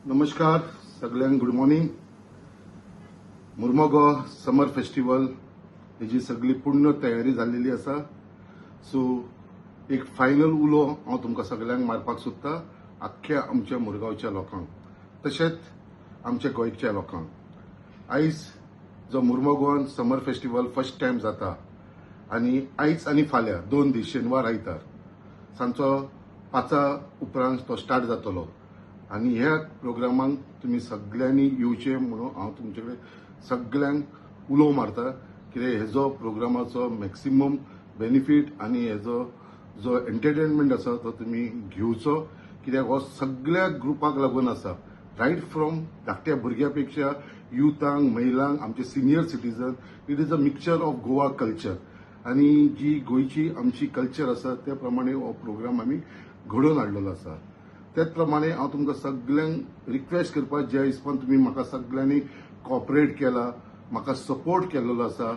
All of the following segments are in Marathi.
नमस्कार सगळ्यांक गुड मॉर्निंग. मुर्मगांव समर फेस्टिवल हेची सगळी पूर्ण तयारी जाल्लेली आसा. सो एक फायनल उलो हांव तुमकां सगळ्यांक मारपाक सोदतां, आख्ख्या आमच्या मुरगांवच्या लोकांक तशेंच आमच्या गोंयच्या लोकांक. आयज जो मुर्मगांवान समर फेस्टिवल फर्स्ट टायम जाता आनी आयज आनी फाल्यां 2 दीस शेनवार आयतार सांजचो 5 उपरांत तो स्टार्ट जातलो आनी ह्या प्रोग्रामांक तुम्ही सगळ्यांनी येवचें म्हणून हांव तुमचे कडेन सगळ्यांक उलो मारता. कित्याक हेजो प्रोग्रामाचो मॅक्सिमम बेनिफीट आनी हेजो जो एंटरटेनमेंट आसा तो तुम्ही घेवचो. कित्याक हो सगळ्या ग्रुपाक लागून आसा, रायट फ्रॉम धाकट्या भुरग्यां पेक्षा युथांक, महिलांक, आमचे senior citizen. It is a mixture of Goa culture आनी जी गोंयची आमची कल्चर आसा त्या प्रमाणे हो प्रोग्राम आमी घडोवन हाडलेलो आसा. त्याच प्रमाणे हांव तुमकां सगळ्यांक रिक्वेस्ट करपाक, ज्या हिसपान तुम्ही म्हाका सगळ्यांनी कॉपरेट केला, म्हाका सपोर्ट केलेलो आसा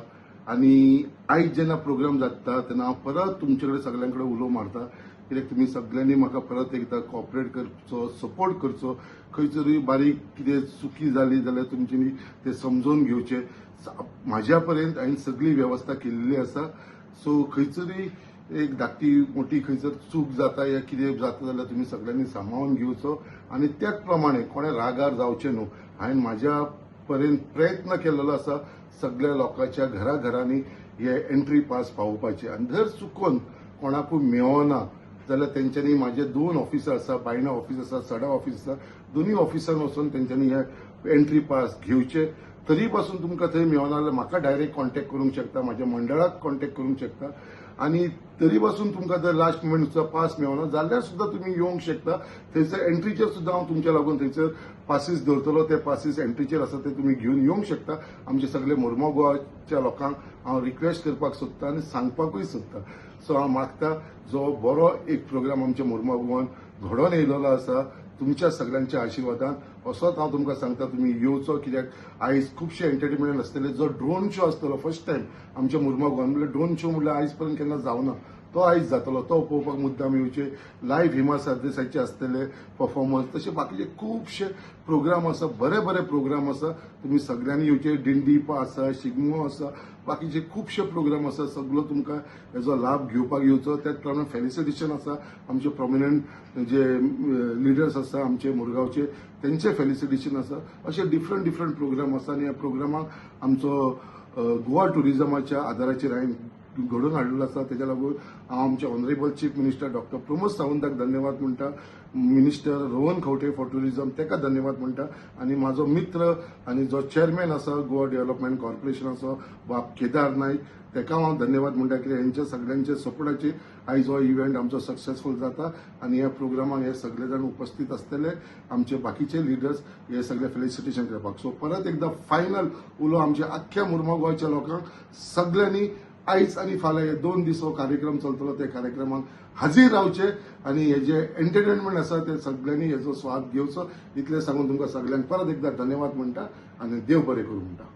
आनी आयज जेन्ना प्रोग्राम जाता तेन्ना हांव परत तुमचे कडेन सगळ्यां कडेन उलो मारता. कित्याक तुम्ही सगळ्यांनी म्हाका परत एकदां कॉपरेट करचो, सपोर्ट करचो. खंयतरी बारीक कितें चुकी जाली जाल्यार तुमच्यांनी ते समजून घेवचे. म्हाज्या पर्यंत हांवें सगळी वेवस्था केल्ली आसा. सो खंयतरी एक धाकटी मोठी खंयसर चूक जाता या कितें जाता जाल्यार तुम्ही सगळ्यांनी सांबाळून घेवचो आनी त्याच प्रमाणे कोणे रागार जावचे न्हू. हांवें म्हाज्या पर्यंत प्रयत्न केलेलो आसा सगळ्या लोकांच्या घराघरांनी हे एंट्री पास पावोवपाचे. आनी जर चुकून कोणाकूय मेळना जाल्यार तेंच्यांनी म्हाजे 2 ऑफिसां आसा, बायणा ऑफिस आसा, सडा ऑफिस आसा, दोनूय ऑफिसान वचून तेंच्यांनी हे एंट्री पास घेवचे. तरी पासून तुमकां थंय मेळना जाल्यार म्हाका डायरेक्ट कॉन्टॅक्ट करूंक शकता, म्हाज्या मंडळाक कॉन्टॅक्ट करूंक शकता. आणि तरी पासून तुमकां जर लास्ट मोमेंट पास मेळना जाल्यार सुद्दां तुम्ही येवंक शकता. थंयसर एंट्रीचेर सुद्दां हांव तुमच्या लागून थंयसर पासीस दवरतलो. ते पासीस एंट्रीचेर आसा ते तुम्ही घेवन येवंक शकता. आमचे सगळे मुर्मगांव गोवाच्या लोकांक हांव रिक्वेस्ट करपाक सोदतां आनी सांगपाकूय सोदतां. सो हांव मागता जो बरो एक प्रोग्राम आमच्या मुर्मगांव गोवान घडोवन येयलेलो आसा तुमच्या सगळ्यांच्या आशिर्वादान, असोच हांव तुमकां सांगता तुम्ही येवचो. कित्याक आयज खुबशे एंटरटेनमेंट आसतले. जो ड्रोन शो आसतलो फर्स्ट टायम आमच्या मुर्मगांव गोवान, म्हणल्यार ड्रोन शो म्हणल्यार आयज पर्यंत केन्ना जावना, तो आयज जातलो. तो पळोवपाक मुद्दाम येवचे. लायव्ह हिमा सरदेसायचे आसतले परफॉर्मन्स, तशे बाकीचे खुबशे प्रोग्राम आसा, बरे बरे प्रोग्राम आसा. तुम्ही सगळ्यांनी येवचे. दिंडीपा आसा, शिगमो आसा, बाकीचे खुबशे प्रोग्राम आसा. सगळो तुमकां हेजो लाभ घेवपाक येवचो. त्याच प्रमाणे फेलिसिटेशन आसा. आमचे प्रॉमिनंट जे लिडर्स आसा आमचे मुरगांवचे त्यांचे फेलिसिटेशन आसा. असे डिफरंट प्रोग्राम आसा. आनी ह्या प्रोग्रामाक आमचो गोवा टुरिजमाच्या आदाराचेर हांवें घडोवन हाडलेलो आसा. तेच्या लागून हांव आमचे honourable chief minister doctor Pramod सावंताक धन्यवाद म्हणटा, minister Rohan Khaunte for tourism तेका धन्यवाद म्हणटा, आनी म्हाजो मित्र आनी जो चेअरमॅन आसा गोवा डेव्हलपमेंट कॉर्पोरेशनाचो बाब केदार नायक तेका हांव धन्यवाद म्हणटा. कित्याक हेंच्या सगळ्यांच्या सपोर्टाचेर आयज हो इव्हेंट आमचो सक्सेसफूल जाता. आनी ह्या प्रोग्रामाक हे सगळे जाण उपस्थित आसतले, आमचे बाकीचे लिडर्स हे सगळे फेलिसिटेशन करपाक. सो परत एकदा फायनल उलो आमच्या आख्ख्या मुर्मगांव गोवाच्या लोकांक सगळ्यांनी आयज आनी फाल्यां हे 2 दीस हो कार्यक्रम चलतलो. त्या कार्यक्रमाक हाजीर रावचे आनी हे जे एंटरटेनमेंट आसा ते सगळ्यांनी हेजो स्वाद घेवचो. इतलें सांगून तुमकां सगळ्यांक परत एकदा धन्यवाद म्हणटा आनी देव बरें करूं म्हणटा.